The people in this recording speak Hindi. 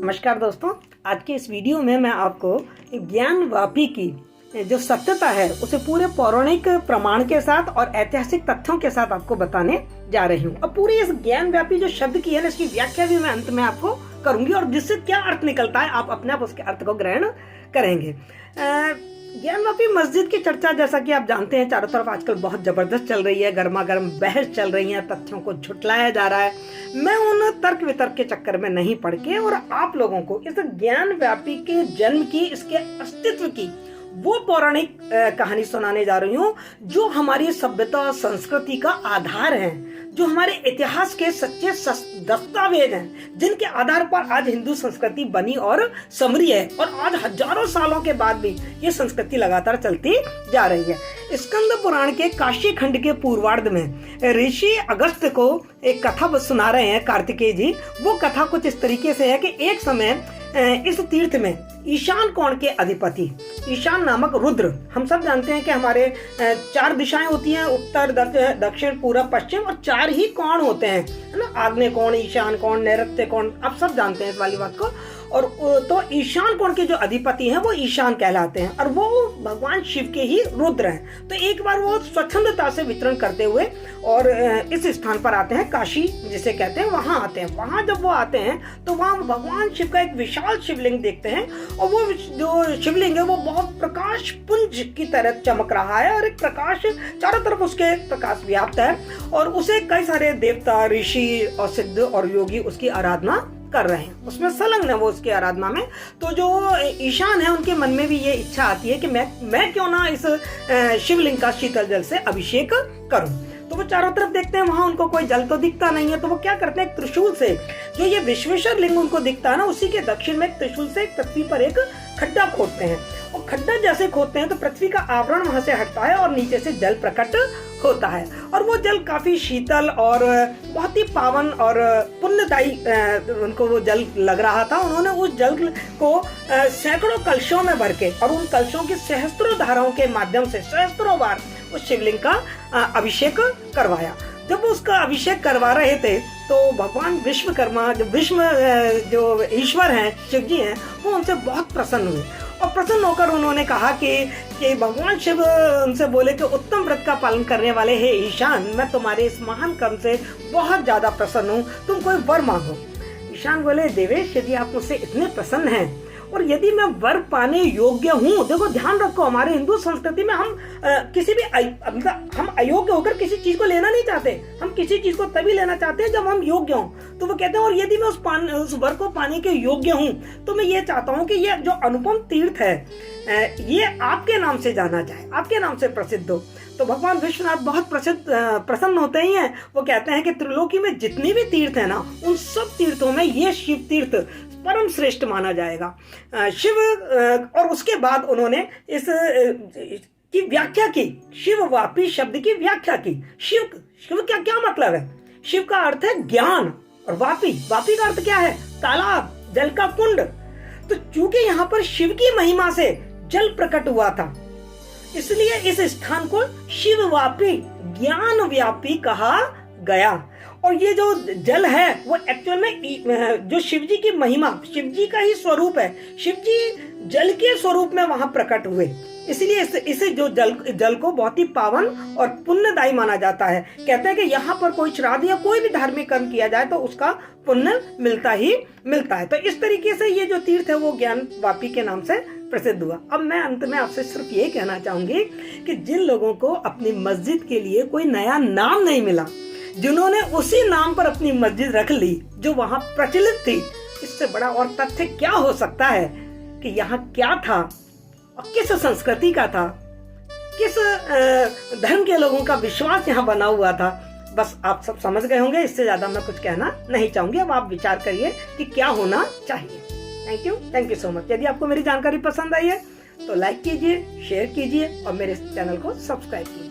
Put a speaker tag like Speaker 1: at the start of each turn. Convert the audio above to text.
Speaker 1: नमस्कार दोस्तों, आज के इस वीडियो में मैं आपको ज्ञानवापी की जो सत्यता है उसे पूरे पौराणिक प्रमाण के साथ और ऐतिहासिक तथ्यों के साथ आपको बताने जा रही हूँ। अब पूरी इस ज्ञानव्यापी जो शब्द की है ना, इसकी व्याख्या भी मैं अंत में आपको करूंगी और जिससे क्या अर्थ निकलता है आप अपने आप उसके अर्थ को ग्रहण करेंगे। ज्ञानवापी मस्जिद की चर्चा जैसा कि आप जानते हैं चारों तरफ आजकल बहुत जबरदस्त चल रही है, गर्मा गर्म बहस चल रही है, तथ्यों को झुटलाया जा रहा है। मैं उन तर्क वितर्क के चक्कर में नहीं पड़ के और आप लोगों को इस ज्ञानव्यापी के जन्म की, इसके अस्तित्व की वो पौराणिक कहानी सुनाने जा रही हूँ जो हमारी सभ्यता और संस्कृति का आधार है, जो हमारे इतिहास के सच्चे दस्तावेज हैं, जिनके आधार पर आज हिंदू संस्कृति बनी और समरी है और आज हजारों सालों के बाद भी ये संस्कृति लगातार चलती जा रही है। स्कंद पुराण के काशी खंड के पूर्वार्ध में ऋषि अगस्त्य को एक कथा सुना रहे हैं कार्तिकेय जी। वो कथा कुछ इस तरीके से है कि एक समय इस तीर्थ में ईशान कोण के अधिपति ईशान नामक रुद्र, हम सब जानते हैं कि हमारे 4 दिशाएं होती हैं, उत्तर, दक्षिण, पूर्व, पश्चिम, और 4 ही कोण होते हैं, है ना। आग्नेय कोण, ईशान कोण, नैऋत्य कोण, आप सब जानते हैं इस वाली बात को। और तो ईशान कोण के जो अधिपति हैं वो ईशान कहलाते हैं और वो भगवान शिव के ही रुद्र हैं। तो एक बार वो स्वच्छंदता से विचरण करते हुए और इस स्थान पर आते हैं, काशी जिसे कहते हैं, वहां आते हैं। वहां जब वो आते हैं तो वहां भगवान शिव का एक विशाल शिवलिंग देखते हैं और वो जो शिवलिंग है वो बहुत प्रकाश पुंज की तरह चमक रहा है और एक प्रकाश चारों तरफ उसके प्रकाश व्याप्त है और उसे कई सारे देवता, ऋषि और सिद्ध और योगी उसकी आराधना कर रहे हैं, उसमें संलग्न है वो उसकी आराधना में। तो जो ईशान है उनके मन में भी ये इच्छा आती है कि मैं क्यों ना इस शिवलिंग का शीतल जल से अभिषेक करूं। तो वो चारों तरफ देखते हैं, वहां उनको कोई जल तो दिखता नहीं है। तो वो क्या करते हैं, एक त्रिशूल से, जो ये विश्वेश्वर लिंग उनको दिखता है ना, उसी के दक्षिण में एक त्रिशूल से पृथ्वी पर एक खड्डा खोदते हैं और खड्डा जैसे खोदते हैं तो पृथ्वी का आवरण वहां से हटता है और नीचे से जल प्रकट होता है और वो जल काफी शीतल और बहुत ही पावन और पुण्यदायी उनको वो जल लग रहा था। उन्होंने उस जल को सैकड़ों कलशों में भर के और उन कलशों की सहस्त्रों धाराओं के माध्यम से सहस्त्रों बार उस शिवलिंग का अभिषेक करवाया। जब उसका अभिषेक करवा रहे थे तो भगवान विश्वकर्मा, जो ईश्वर हैं, शिव जी हैं, वो उनसे बहुत प्रसन्न हुए और प्रसन्न होकर उन्होंने कहा कि भगवान शिव उनसे बोले कि उत्तम व्रत का पालन करने वाले हे ईशान, मैं तुम्हारे इस महान कर्म से बहुत ज्यादा प्रसन्न हूँ, तुम कोई वर मांगो। ईशान बोले, देवेश, यदि आप मुझसे इतने प्रसन्न हैं और यदि मैं वर पाने योग्य हूँ, देखो ध्यान रखो, हमारे हिंदू संस्कृति में हम किसी भी हम अयोग्य होकर किसी चीज को लेना नहीं चाहते। हम किसी चीज को तभी लेना चाहते हैं जब हम योग्य हों। तो वो कहते हैं और यदि मैं उस वर को पाने के योग्य हूँ तो मैं ये चाहता हूँ कि ये जो अनुपम तीर्थ है ये आपके नाम से जाना जाए, आपके नाम से प्रसिद्ध हो। तो भगवान विश्वनाथ बहुत प्रसन्न होते ही हैं। वो कहते हैं कि त्रिलोकी में जितने भी तीर्थ है ना, उन सब तीर्थों में ये शिव तीर्थ परम श्रेष्ठ माना जाएगा। शिव और उसके बाद उन्होंने इस की व्याख्या की, शिववापी शब्द की व्याख्या की। शिव का क्या मतलब है? शिव का अर्थ है ज्ञान और वापी का अर्थ क्या है? तालाब, जल का कुंड। तो चूंकि यहाँ पर शिव की महिमा से जल प्रकट हुआ था, इसलिए इस स्थान को शिववापी, ज्ञान व्यापी कहा गया। और ये जो जल है वो एक्चुअल में जो शिव जी की महिमा, शिव जी का ही स्वरूप है। शिव जी जल के स्वरूप में वहां प्रकट हुए, इसलिए इसे जो जल को बहुत ही पावन और पुण्यदायी माना जाता है। कहते हैं कि यहाँ पर कोई श्राद्ध या कोई भी धार्मिक कर्म किया जाए तो उसका पुण्य मिलता ही मिलता है। तो इस तरीके से ये जो तीर्थ है वो ज्ञानवापी के नाम से प्रसिद्ध हुआ। अब मैं अंत में आपसे सिर्फ ये कहना चाहूंगी कि जिन लोगों को अपनी मस्जिद के लिए कोई नया नाम नहीं मिला, जिन्होंने उसी नाम पर अपनी मस्जिद रख ली जो वहां प्रचलित थी, इससे बड़ा और तथ्य क्या हो सकता है कि यहाँ क्या था और किस संस्कृति का था, किस धर्म के लोगों का विश्वास यहाँ बना हुआ था। बस आप सब समझ गए होंगे, इससे ज्यादा मैं कुछ कहना नहीं चाहूंगी। अब आप विचार करिए कि क्या होना चाहिए। Thank you so much. यदि आपको मेरी जानकारी पसंद आई है तो लाइक कीजिए, शेयर कीजिए और मेरे चैनल को सब्सक्राइब कीजिए।